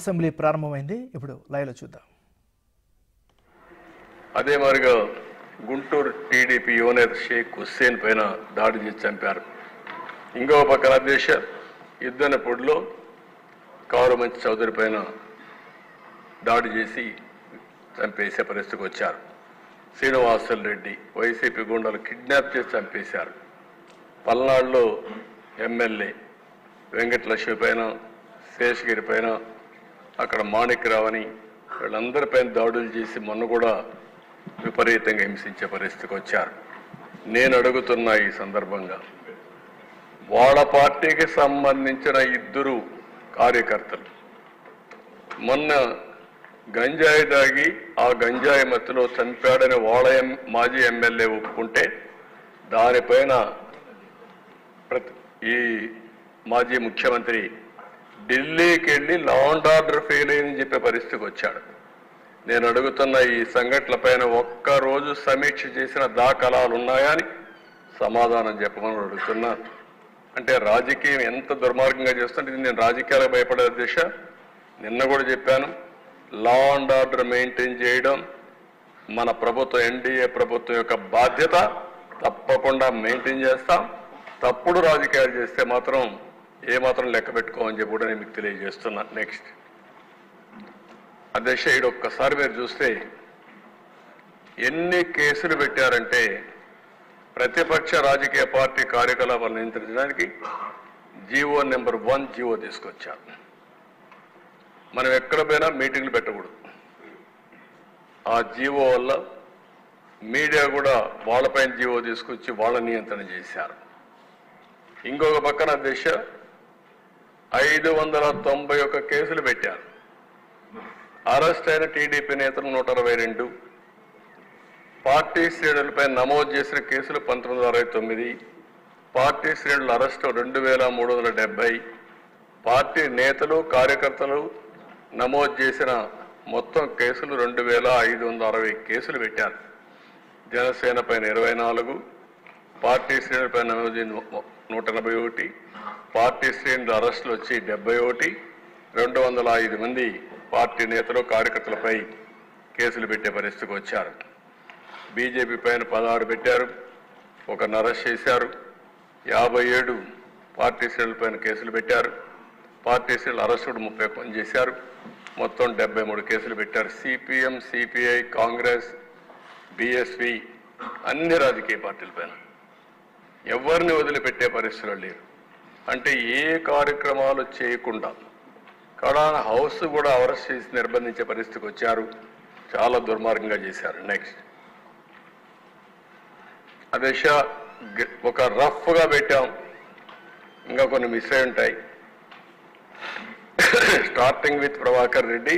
Assembly ప్రారంభమైంది. ఇప్పుడు లైవ్లో చూద్దాం. అదే మరిగా గుంటూరు టీడీపీ యువనేత షేక్ హుస్సేన్ పైన దాడి చేసి చంపారు. ఇంకో పక్కన దేశ యుద్ధనపుడిలో కారు మంచి చౌదరి పైన దాడి చేసి చంపేసే పరిస్థితికి వచ్చారు. శ్రీనివాసులు రెడ్డి వైసీపీ గుండాలు కిడ్నాప్ చేసి చంపేశారు. పల్నాడులో ఎమ్మెల్యే వెంకటలక్ష్మి పైన, శేషగిరి పైన, అక్కడ మాణిక్యరావుని వీళ్ళందరిపైన దాడులు చేసి మొన్న కూడా విపరీతంగా హింసించే పరిస్థితికి వచ్చారు. నేను అడుగుతున్నా ఈ సందర్భంగా, వాళ్ళ పార్టీకి సంబంధించిన 2 కార్యకర్తలు మొన్న గంజాయి దాగి ఆ గంజాయి మత్తులో చంపాడని వాళ్ళ మాజీ ఎమ్మెల్యే ఒప్పుకుంటే దానిపైన ఈ మాజీ ముఖ్యమంత్రి ఢిల్లీకి వెళ్ళి లా అండ్ ఆర్డర్ ఫెయిల్ అయిందని చెప్పే పరిస్థితికి వచ్చాడు. నేను అడుగుతున్న ఈ సంఘటనలపైన ఒక్కరోజు సమీక్ష చేసిన దాఖలాలు ఉన్నాయా అని సమాధానం చెప్పమని అడుగుతున్నాను. అంటే రాజకీయం ఎంత దుర్మార్గంగా చేస్తుంటే ఇది నేను రాజకీయాలకు భయపడే దిశ. నిన్న కూడా చెప్పాను, లా అండ్ ఆర్డర్ మెయింటైన్ చేయడం మన ప్రభుత్వం, ఎన్డీఏ ప్రభుత్వం యొక్క బాధ్యత. తప్పకుండా మెయింటైన్ చేస్తాం. తప్పుడు రాజకీయాలు చేస్తే మాత్రం ఏమాత్రం లెక్క పెట్టుకోమని చెప్పి కూడా నేను మీకు తెలియజేస్తున్నా. నెక్స్ట్ అధ్యక్ష, ఇది ఒక్కసారి మీరు చూస్తే ఎన్ని కేసులు పెట్టారంటే ప్రతిపక్ష రాజకీయ పార్టీ కార్యకలాపాలు నియంత్రించడానికి జీవో నెంబర్ 1 జీవో తీసుకొచ్చారు. మనం ఎక్కడ పోయినా మీటింగ్లు పెట్టకూడదు. ఆ జీవో వల్ల మీడియా కూడా వాళ్ళపైన జీవో తీసుకొచ్చి వాళ్ళ నియంత్రణ చేశారు. ఇంకొక పక్కన దిశ 591 కేసులు పెట్టారు. అరెస్ట్ అయిన టీడీపీ నేతలు 122, పార్టీ శ్రేణులపై నమోదు చేసిన కేసులు 1969, పార్టీ శ్రేణుల అరెస్టు 2370, పార్టీ నేతలు కార్యకర్తలు నమోదు చేసిన మొత్తం కేసులు 2560 కేసులు పెట్టారు. జనసేన పైన 24, పార్టీ శ్రేణులపై నమోదు 181, పార్టీ శ్రేణుల అరెస్టులు వచ్చి 71, 205 మంది పార్టీ నేతలు కార్యకర్తలపై కేసులు పెట్టే పరిస్థితికి వచ్చారు. బీజేపీ పైన 16 పెట్టారు, 1 అరెస్ట్ చేశారు. 57 పార్టీ శ్రేణులపైన కేసులు పెట్టారు. పార్టీ శ్రేణుల అరెస్టు 31 చేశారు. మొత్తం 73 కేసులు పెట్టారు. సిపిఎం, సిపిఐ, కాంగ్రెస్, బీఎస్పీ అన్ని రాజకీయ పార్టీలపైన ఎవరిని వదిలిపెట్టే పరిస్థితులు లేరు. అంటే ఏ కార్యక్రమాలు చేయకుండా కడాన హౌస్ కూడా అరెస్ట్ చేసి నిర్బంధించే పరిస్థితికి వచ్చారు. చాలా దుర్మార్గంగా చేశారు. నెక్స్ట్ అదే ఒక రఫ్గా పెట్టాం, ఇంకా కొన్ని మిస్ అయి ఉంటాయి. Starting with Prabhakar Reddy,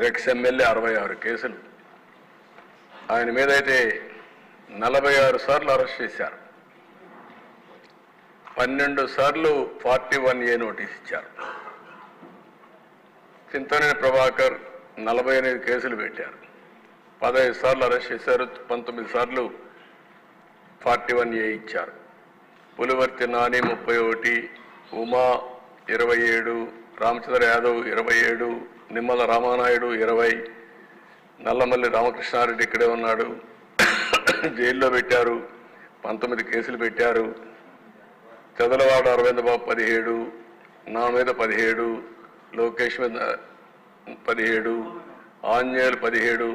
ex MLA 66 కేసులు. ఆయన మీద అయితే 46 సార్లు అరెస్ట్ చేశారు. 12 సార్లు 41A నోటీస్ ఇచ్చారు. చింతనేని ప్రభాకర్ 48 కేసులు పెట్టారు. 15 సార్లు అరెస్ట్ చేశారు. 19 సార్లు 41A ఇచ్చారు. పులివర్తి నాని 31, ఉమా 27, రామచంద్ర యాదవ్ 27, నిమ్మల రామానాయుడు 20, నల్లమల్లి రామకృష్ణారెడ్డి ఇక్కడే ఉన్నాడు, జైల్లో పెట్టారు. 19 కేసులు పెట్టారు. చదలవాడ అరవింద్ బాబు 17, నా మీద 17, లోకేష్ మీద 17, ఆంజనేయులు 17,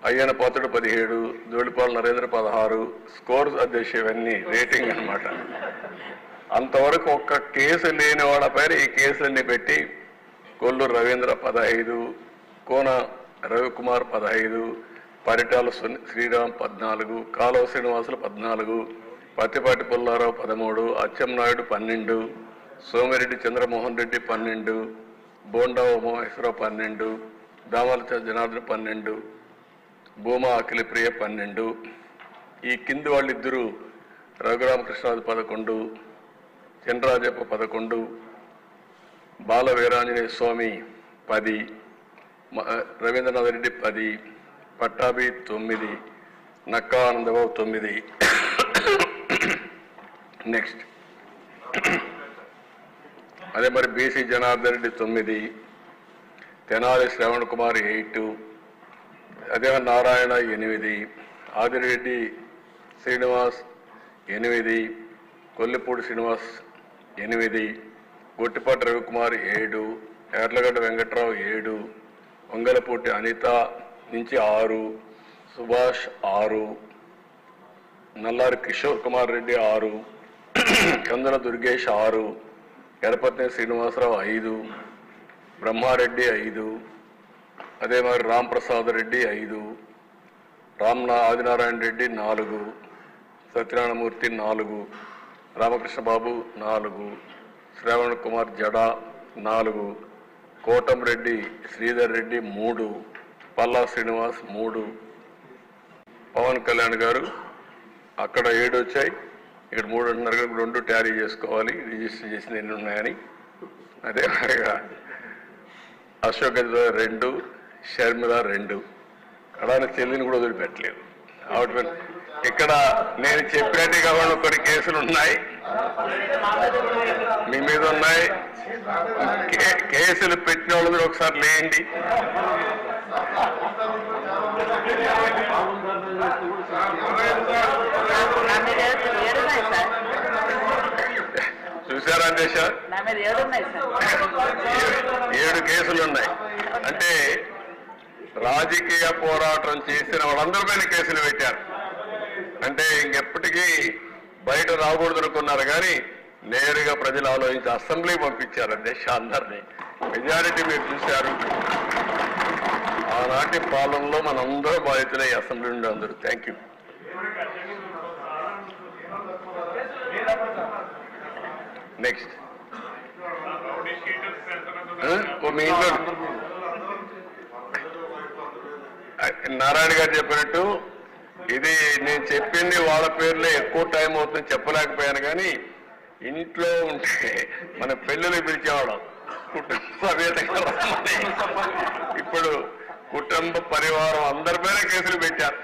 అయ్యన పాత్రుడు 17, దోడిపాల నరేంద్ర 16. స్కోర్స్ అధ్యక్ష ఇవన్నీ రేటింగ్ అనమాట. అంతవరకు ఒక్క కేసు లేని వాళ్ళపైన ఈ కేసులన్నీ పెట్టి కొల్లూరు రవీంద్ర 15, కోన రవికుమార్ 15, పరిటాల శ్రీరామ్ 14, కాలువ శ్రీనివాసులు 14, పత్తిపాటి పుల్లారావు 13, అచ్చెన్నాయుడు 12, సోమిరెడ్డి చంద్రమోహన్ రెడ్డి 12, బోండా ఉమామహేశ్వరరావు 12, దామల జనార్దన్ 12, భూమా అఖిలప్రియ 12. ఈ కింది వాళ్ళిద్దరూ రఘురామకృష్ణరాజు 11, చంద్రరాజప్ప 11, బాల వీరాంజనేయ స్వామి 10, రవీంద్రనాథ్ రెడ్డి 10, పట్టాభి 9, నక్కా ఆనందబాబు 9. నెక్స్ట్ అదే మరి బీసీ జనార్దన్ రెడ్డి 9, తెనాలి శ్రవణ్ కుమార్ 8, అదే నారాయణ 8, ఆదిరెడ్డి శ్రీనివాస్ 8, కొల్లిపూడి శ్రీనివాస్ 8, గొట్టిపాటి రవికుమార్ 7, ఎర్లగడ్డ వెంకట్రావు 7, వంగలపూటి అనిత నుంచి 6, సుభాష్ 6, నల్లారి కిషోర్ కుమార్ రెడ్డి 6, కందుల దుర్గేష్ 6, ఎడపత్ని శ్రీనివాసరావు 5, బ్రహ్మారెడ్డి 5, అదే మరి రాంప్రసాద్ రెడ్డి 5, ఆదినారాయణ రెడ్డి 4, సత్యనారాయణమూర్తి 4, రామకృష్ణబాబు 4, శ్రవణ్ కుమార్ జడా 4, కోటంరెడ్డి శ్రీధర్ రెడ్డి 3, పల్లా శ్రీనివాస్ 3, పవన్ కళ్యాణ్ గారు అక్కడ 7 వచ్చాయి, ఇక్కడ 3 అంటున్నారు కదా, 2 ట్యారీ చేసుకోవాలి, రిజిస్టర్ చేసిన ఎన్ని ఉన్నాయని. అదే అశోక్ గజరాజ్ 2, షర్మిల 2, కడాన చెల్లిని కూడా వదిలిపెట్టలేదు. ఆవిడ ఇక్కడ నేను చెప్పినట్టు కాకుండా కొన్ని కేసులు ఉన్నాయి, మీ మీద ఉన్నాయి. కేసులు పెట్టిన వాళ్ళు మీరు ఒకసారి లేండి. చూసారా దేశ 7 కేసులు ఉన్నాయి. అంటే రాజకీయ పోరాటం చేసిన వాళ్ళందరిపైన కేసులు పెట్టారు. అంటే ఇంకెప్పటికీ బయట రాకూడదు అనుకున్నారు, కానీ నేరుగా ప్రజలు ఆలోచించి అసెంబ్లీ పంపించారు అధ్యక్ష అందరినీ. మెజారిటీ మీరు చూశారు. ఆనాటి పాలనలో మనందరూ బాధితులే అసెంబ్లీ నుండి అందరూ. Thank you. నెక్స్ట్ మీ ఇంట్లో నారాయణ గారు చెప్పినట్టు ఇది నేను చెప్పింది వాళ్ళ పేర్లే ఎక్కువ టైం అవుతుంది చెప్పలేకపోయాను, కానీ ఇంట్లో ఉంటే మన పెళ్ళిళ్ళు పిలిచేవాళ్ళం కుటుంబ సమేతంగా. ఇప్పుడు కుటుంబ పరివారం అందరిపైన కేసులు పెట్టారు.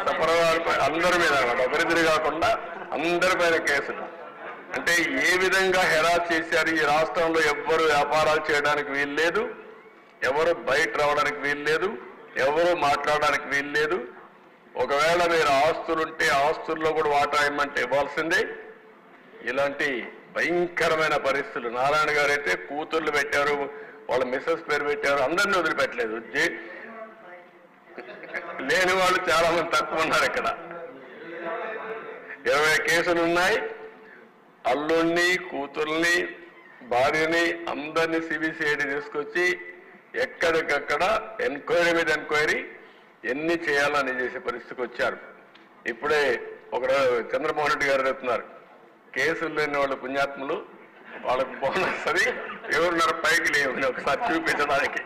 సపరివారం అందరి మీద ఒకరిద్దరు కాకుండా అందరిపైన కేసులు. అంటే ఏ విధంగా హెరాస్ చేశారు. ఈ రాష్ట్రంలో ఎవ్వరు వ్యాపారాలు చేయడానికి వీల్లేదు, ఎవరు బయట రావడానికి వీల్లేదు, ఎవరు మాట్లాడడానికి వీల్లేదు. ఒకవేళ మీరు ఆస్తులుంటే ఆస్తుల్లో కూడా వాటా ఇవ్వమంటే ఇవ్వాల్సిందే. ఇలాంటి భయంకరమైన పరిస్థితులు. నారాయణ గారు అయితే కూతుర్లు పెట్టారు, వాళ్ళ మిస్సెస్ పేరు పెట్టారు, అందరినీ వదిలిపెట్టలేదు. లేని వాళ్ళు చాలా మంది తక్కువ ఉన్నారు. ఇక్కడ 20 కేసులు ఉన్నాయి. అల్లుణ్ణి, కూతుర్ని, భార్యని అందరినీ సిబిసిఐడి తీసుకొచ్చి ఎక్కడికక్కడ ఎంక్వైరీ మీద ఎంక్వైరీ ఎన్ని చేయాలని చేసే పరిస్థితికి వచ్చారు. ఇప్పుడే ఒక చంద్రమోహన్ రెడ్డి గారు చెప్తున్నారు, కేసులు లేని వాళ్ళు పుణ్యాత్ములు, వాళ్ళకి బోనస్ అది ఎవరున్నారు పైకి లేవు ఒకసారి చూపించడానికి.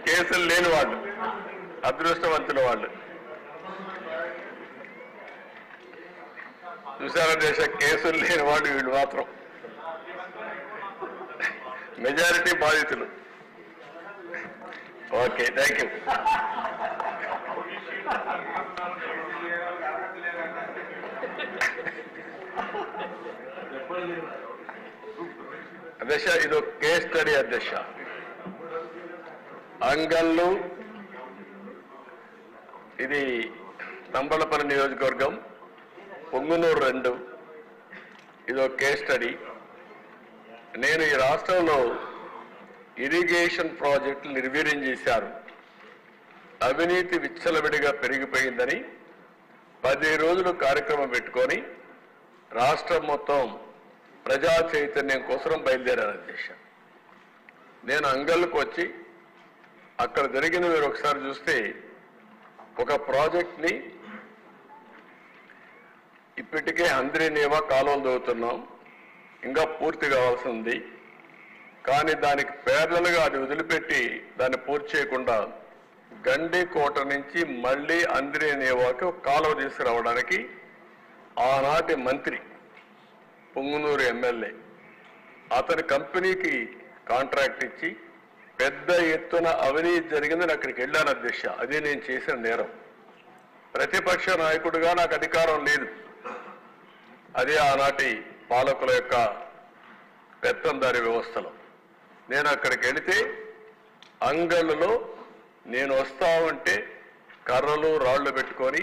కేసులు లేని వాళ్ళు అదృష్టవంతుల వాళ్ళు. చూసారా దేశ కేసులు లేని వాళ్ళు వీళ్ళు మాత్రం మెజారిటీ బాధితులు. Okay, thank you. అధ్యక్ష ఇది ఒక కేస్ స్టడీ. అధ్యక్ష అంగళ్ళు, ఇది తంబలపల్లి నియోజకవర్గం, పొంగునూరు 2. ఇది ఒక కేస్ స్టడీ. నేను ఈ రాష్ట్రంలో ఇరిగేషన్ ప్రాజెక్టులు నిర్వీర్యం చేశారు, అవినీతి విచ్చలవిడిగా పెరిగిపోయిందని 10 రోజులు కార్యక్రమం పెట్టుకొని రాష్ట్రం మొత్తం ప్రజా చైతన్యం కోసం బయలుదేరారు. అధ్యక్ష నేను అంగళ్ళకు వచ్చి అక్కడ జరిగిన మీరు ఒకసారి చూస్తే, ఒక ప్రాజెక్ట్ని ఇప్పటికే హంద్రీనేవా కాలువలు దవ్వుతున్నాం, ఇంకా పూర్తి కావాల్సి ఉంది. కానీ దానికి ప్యారలల్గా అది వదిలిపెట్టి దాన్ని పూర్తి చేయకుండా గండికోట నుంచి మళ్ళీ హంద్రీనేవాకి ఒక కాలువ తీసుకురావడానికి ఆనాటి మంత్రి పొంగునూరు ఎమ్మెల్యే అతని కంపెనీకి కాంట్రాక్ట్ ఇచ్చి పెద్ద ఎత్తున అవినీతి జరిగిందని అక్కడికి వెళ్ళాను. అధ్యక్ష అదే నేను చేసిన నేరం. ప్రతిపక్ష నాయకుడిగా నాకు అధికారం లేదు. అదే ఆనాటి పాలకుల యొక్క పెత్తందారి వ్యవస్థలో నేను అక్కడికి వెళితే అంగళ్ళలో నేను వస్తామంటే కర్రలు రాళ్లు పెట్టుకొని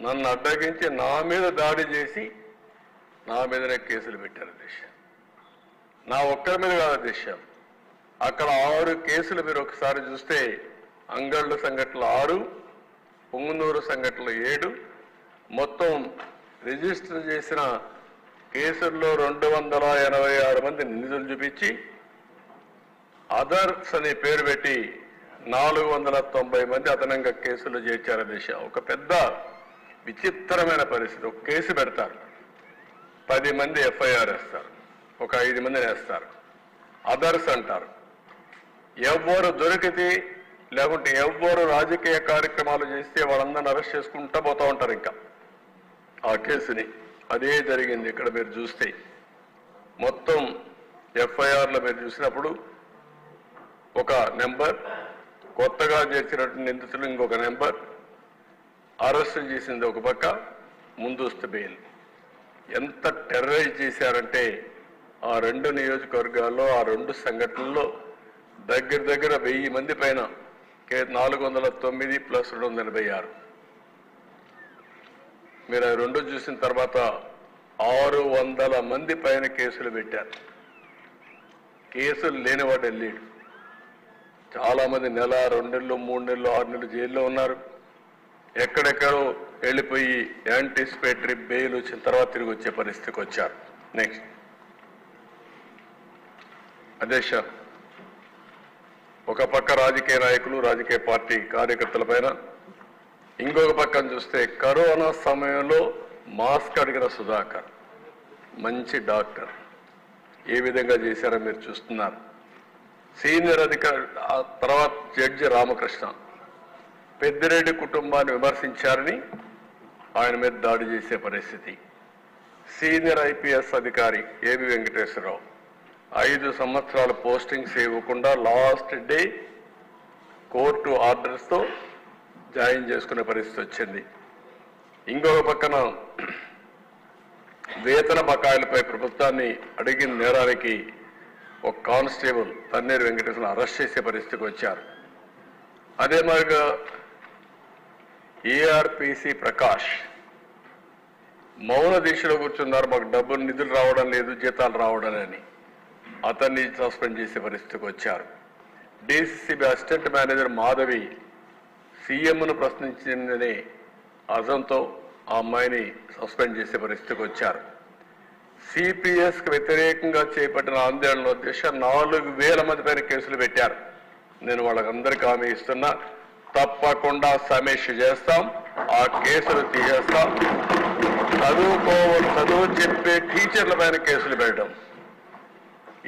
నన్ను అడ్డగించి నా మీద దాడి చేసి నా మీదనే కేసులు పెట్టారు అధ్యక్ష. నా ఒక్కరి మీద కాదు అధ్యక్ష, అక్కడ 6 కేసులు మీరు ఒకసారి చూస్తే అంగళ్ళ సంఘటనలు 6, పొంగునూరు సంఘటనలు 7, మొత్తం రిజిస్టర్ చేసిన కేసుల్లో 286 మంది నిందితులు చూపించి అదర్స్ అనే పేరు పెట్టి 490 మంది అదనంగా కేసులు చేర్చారు దిశ. ఒక పెద్ద విచిత్రమైన పరిస్థితి. ఒక కేసు పెడతారు, 10 మంది ఎఫ్ఐఆర్ వేస్తారు, ఒక 5 మందిని వేస్తారు, అదర్స్ అంటారు. ఎవ్వరు దొరికితే లేకుంటే ఎవ్వరు రాజకీయ కార్యక్రమాలు చేస్తే వాళ్ళందరిని అరెస్ట్ చేసుకుంటూ పోతూ ఉంటారు ఇంకా ఆ కేసుని. అదే జరిగింది ఇక్కడ మీరు చూస్తే. మొత్తం ఎఫ్ఐఆర్లో మీరు చూసినప్పుడు ఒక నెంబర్, కొత్తగా చేర్చినటువంటి నిందితులు ఇంకొక నెంబర్, అరెస్ట్ చేసింది ఒక పక్క, ముందస్తు బెయిల్. ఎంత టెర్రరైజ్ చేశారంటే ఆ 2 నియోజకవర్గాల్లో ఆ 2 సంఘటనల్లో దగ్గర 1000 మంది పైన 409 ప్లస్ 286. మీరు ఆ 2 చూసిన తర్వాత 600 మంది పైన కేసులు పెట్టారు. కేసులు లేనివాడు వెళ్ళాడు. చాలా మంది నెల, 2 నెలలు, 3 నెలలు, 6 నెలలు జైల్లో ఉన్నారు. ఎక్కడెక్కడో వెళ్ళిపోయి యాంటిసిపేటరీ బెయిల్ వచ్చిన తర్వాత తిరిగి వచ్చే పరిస్థితికి వచ్చారు. నెక్స్ట్ అధ్యక్ష, ఒక పక్క రాజకీయ నాయకులు, రాజకీయ పార్టీ కార్యకర్తల పైన, ఇంకొక పక్కన చూస్తే కరోనా సమయంలో మాస్క్ అడిగిన సుధాకర్, మంచి డాక్టర్, ఏ విధంగా చేశారో మీరు చూస్తున్నారు. సీనియర్ అధికారి తర్వాత జడ్జి రామకృష్ణ పెద్దిరెడ్డి కుటుంబాన్ని విమర్శించారని ఆయన మీద దాడి చేసే పరిస్థితి. సీనియర్ ఐపీఎస్ అధికారి ఏబి వెంకటేశ్వరరావు 5 సంవత్సరాల పోస్టింగ్స్ ఇవ్వకుండా లాస్ట్ డే కోర్టు ఆర్డర్స్తో జాయిన్ చేసుకునే పరిస్థితి వచ్చింది. ఇంకొక పక్కన వేతన బకాయిలపై ప్రభుత్వాన్ని అడిగిన నేరానికి ఒక కానిస్టేబుల్ తన్నీరు వెంకటేశ్వరరావు అరెస్ట్ చేసే పరిస్థితికి వచ్చారు. అదే మాదిరిగా ఏఆర్పిసి ప్రకాష్ మౌన దీక్షలో కూర్చున్నారు, మాకు డబ్బులు నిధులు రావడం లేదు, జీతాలు రావడం అని. అతన్ని సస్పెండ్ చేసే పరిస్థితికి వచ్చారు. డిసిసిబి అసిస్టెంట్ మేనేజర్ మాధవి సీఎంను ప్రశ్నించిందనే అజంతో ఆ అమ్మాయిని సస్పెండ్ చేసే పరిస్థితికి వచ్చారు. సిపిఎస్కి వ్యతిరేకంగా చేపట్టిన ఆందోళనలో దిశ 4000 మంది పైన కేసులు పెట్టారు. నేను వాళ్ళకందరికీ హామీ ఇస్తున్నా, తప్పకుండా సమీక్ష చేస్తాం, ఆ కేసులు తీసేస్తాం. చదువు చెప్పే టీచర్ల పైన కేసులు పెట్టడం,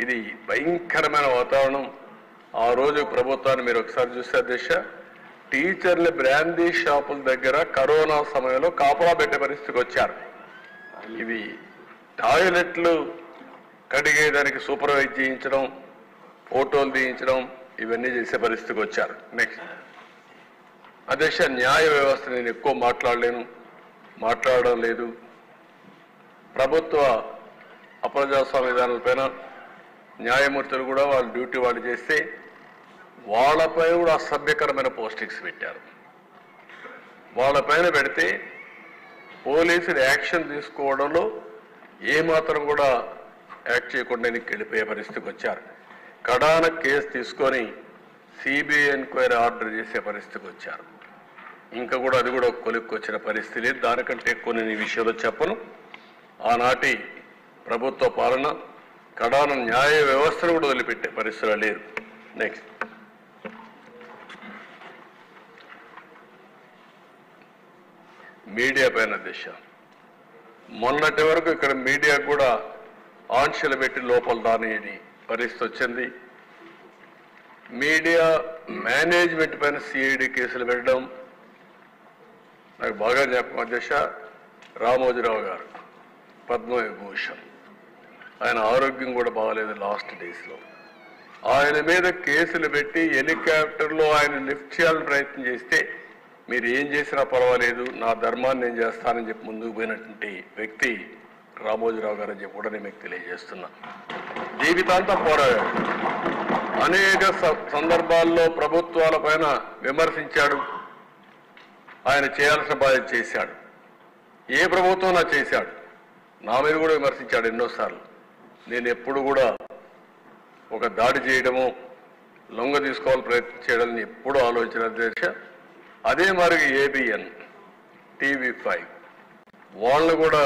ఇది భయంకరమైన వాతావరణం. ఆ రోజు ప్రభుత్వాన్ని మీరు ఒకసారి చూస్తే దిశ, టీచర్ల బ్రాందీ షాపుల దగ్గర కరోనా సమయంలో కాపలా పెట్టే పరిస్థితికి వచ్చారు. ఇవి టాయిలెట్లు కడిగేదానికి సూపర్వైజ్ చేయించడం, ఫోటోలు తీయించడం, ఇవన్నీ చేసే పరిస్థితికి వచ్చారు. నెక్స్ట్ అధ్యక్ష, న్యాయ వ్యవస్థ నేను ఎక్కువ మాట్లాడడం లేదు. ప్రభుత్వ అప్రజాస్వామ్య విధానాలపైన న్యాయమూర్తులు కూడా వాళ్ళ డ్యూటీ వాళ్ళు చేస్తే వాళ్ళపై కూడా అసభ్యకరమైన పోస్టింగ్స్ పెట్టారు. వాళ్ళపైన పెడితే పోలీసులు యాక్షన్ తీసుకోవడంలో ఏమాత్రం కూడా యాక్ట్ చేయకుండా వెళ్ళిపోయే పరిస్థితికి వచ్చారు. కడాన కేసు తీసుకొని సిబిఐ ఎంక్వైరీ ఆర్డర్ చేసే పరిస్థితికి వచ్చారు. ఇంకా కూడా అది కూడా కొలిక్కి వచ్చిన పరిస్థితి లేదు. దానికంటే ఎక్కువ నేను ఈ విషయంలో చెప్పను. ఆనాటి ప్రభుత్వ పాలన కడాన న్యాయ వ్యవస్థను కూడా వదిలిపెట్టే పరిస్థితులు లేరు. నెక్స్ట్ మీడియా పైన దిశ, మొన్నటి వరకు ఇక్కడ మీడియా కూడా ఆంక్షలు పెట్టి లోపల రానియని పరిస్థితి వచ్చింది. మీడియా మేనేజ్మెంట్ పైన సిఐడి కేసులు పెట్టడం నాకు బాగా జ్ఞాపకం. అధ్యక్ష, రామోజీరావు గారు పద్మవిభూషణ్, ఆయన ఆరోగ్యం కూడా బాగలేదు లాస్ట్ డేస్లో. ఆయన మీద కేసులు పెట్టి హెలికాప్టర్లో ఆయన లిఫ్ట్ చేయాలని ప్రయత్నం చేస్తే మీరు ఏం చేసినా పర్వాలేదు, నా ధర్మాన్ని నేను చేస్తానని చెప్పి ముందుకు పోయినటువంటి వ్యక్తి రామోజీరావు గారు అని చెప్పి కూడా నేను మీకు తెలియజేస్తున్నా. జీవితాంతం పోరాడాడు. అనేక సందర్భాల్లో ప్రభుత్వాల పైన విమర్శించాడు. ఆయన చేయాల్సిన బాధ్యత చేశాడు. ఏ ప్రభుత్వం నా చేశాడు, నా మీద కూడా విమర్శించాడు ఎన్నోసార్లు. నేను ఎప్పుడు కూడా ఒక దాడి చేయడము, లొంగ తీసుకోవాలని ప్రయత్నం చేయడాన్ని ఎప్పుడూ ఆలోచన అధ్యక్ష. అదే మరి ఏబిఎన్, TV5 వాళ్ళను కూడా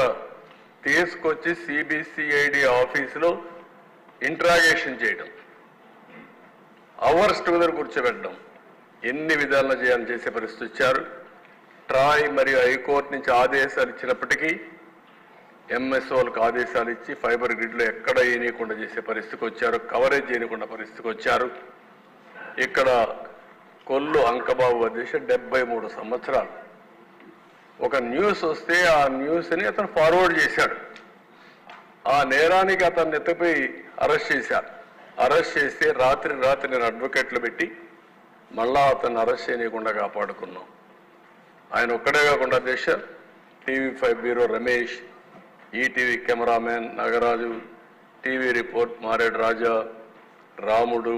తీసుకొచ్చి CBCID ఆఫీసులో ఇంట్రాగేషన్ చేయడం, అవర్స్ టుగెదర్ కూర్చోబెట్టడం, ఎన్ని విధాలను చేయాలని చేసే పరిస్థితి వచ్చారు. ట్రాయ్ మరియు హైకోర్టు నుంచి ఆదేశాలు ఇచ్చినప్పటికీ MSOలకు ఆదేశాలు ఇచ్చి ఫైబర్ గ్రిడ్లో ఎక్కడ వేయనీయకుండా చేసే పరిస్థితికి వచ్చారు, కవరేజ్ చేయకుండా పరిస్థితికి వచ్చారు. ఇక్కడ కొల్లు అంకబాబు అధ్యక్ష 73 సంవత్సరాలు. ఒక న్యూస్ వస్తే ఆ న్యూస్ని అతను ఫార్వర్డ్ చేశాడు. ఆ నేరానికి అతన్ని ఎత్తిపోయి అరెస్ట్ చేశారు. అరెస్ట్ చేస్తే రాత్రి నేను అడ్వకేట్లు పెట్టి మళ్ళా అతన్ని అరెస్ట్ చేయకుండా కాపాడుకున్నాం. ఆయన ఒక్కడే కాకుండా అధ్యక్ష TV5 bureau Ramesh, ETV cameraman Nagaraju, TV report మారేడు రాజా, రాముడు,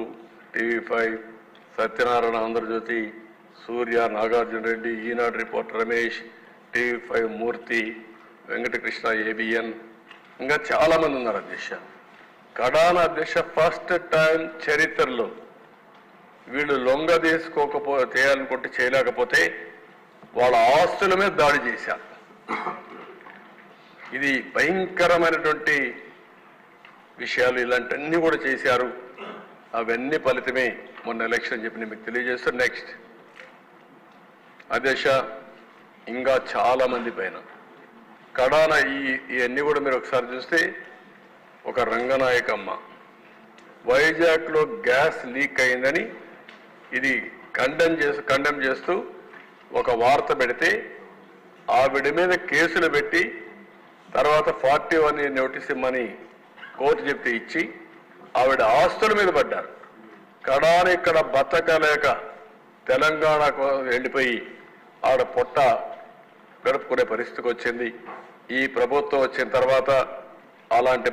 TV5 సత్యనారాయణ ఆంధ్రజ్యోతి, సూర్య, నాగార్జున రెడ్డి, ఈనాడు రిపోర్ట్ రమేష్, TV5 మూర్తి, వెంకటకృష్ణ ABN, ఇంకా చాలా మంది ఉన్నారు అధ్యక్ష. కడాన అధ్యక్ష ఫస్ట్ టైం చరిత్రలో వీళ్ళు లొంగ చేయాలనుకుంటే చేయలేకపోతే వాళ్ళ ఆస్తుల మీద దాడి చేశారు. ఇది భయంకరమైనటువంటి విషయాలు, ఇలాంటివన్నీ కూడా చేశారు. అవన్నీ ఫలితమే మొన్న ఎలక్షన్ చెప్పి నేను మీకు తెలియజేస్తాను. నెక్స్ట్ అధ్యక్ష, ఇంకా చాలా మంది పైన కడాన ఇవన్నీ కూడా మీరు ఒకసారి చూస్తే, ఒక రంగనాయకమ్మ వైజాగ్లో గ్యాస్ లీక్ అయిందని ఇది కండెమ్ చేస్తూ ఒక వార్త పెడితే ఆవిడ మీద కేసులు పెట్టి తర్వాత 41 నోటీస్ ఇమ్మని కోర్టు చెప్తే ఇచ్చి ఆవిడ ఆస్తుల మీద పడ్డారు. కడాన ఇక్కడ బతకలేక తెలంగాణకు వెళ్ళిపోయి ఆవిడ పొట్ట గడుపుకునే పరిస్థితికి వచ్చింది. ఈ ప్రభుత్వం వచ్చిన తర్వాత అలాంటి